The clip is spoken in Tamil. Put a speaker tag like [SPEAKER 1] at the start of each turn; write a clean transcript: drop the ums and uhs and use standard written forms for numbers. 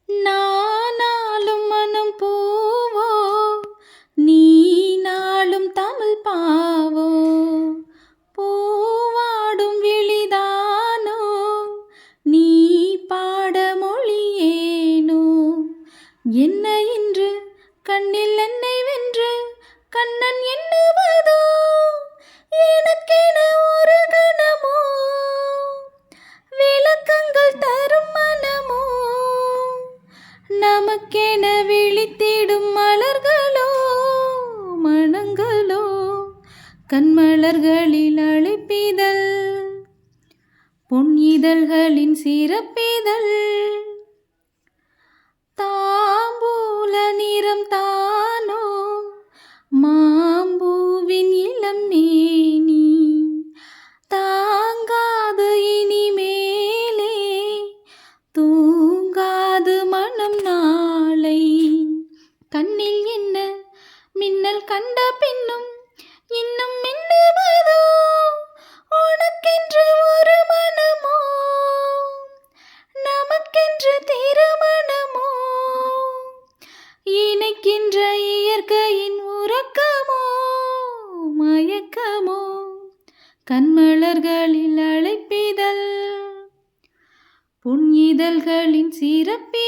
[SPEAKER 1] நானாலும் மனம் பூவோ, நீ நாளும் தமிழ் பாவோ. பூவாடும் விழிதானோ, நீ பாட மொழியேனோ. என்ன இன்று கண்ணில் என்னை வென்று கண்ணன் எண்ணுவதோ, எனக்கென ஒரு கணமோ விளக்கங்கள் தரும் மனமோ. நமக்கென விழித்திடும் மலர்களோ மனங்களோ, கண்மலர்களில் அழைப்பிதழ் பொன் இதழ்களின் சிறப்பிதழ். தாம்பூல நிறம் தானோ மாம்பூவின் இளம் மேனி, தாங்காது இனிமேலே தூங்காது மனம் நாளை. கண்ணில் என்ன மின்னல் கண்ட பின்னும் இன்னும் மின்னுவதோ, உனக்கென்று ஒரு மனமோ நமக்கென்று திருமணமோ. இணைக்கின்ற இயற்கையின் உறக்கமோ மயக்கமோ, கண்மலர்களில் அழைப்பிதழ் பொன் இதழ்களின் சிறப்பி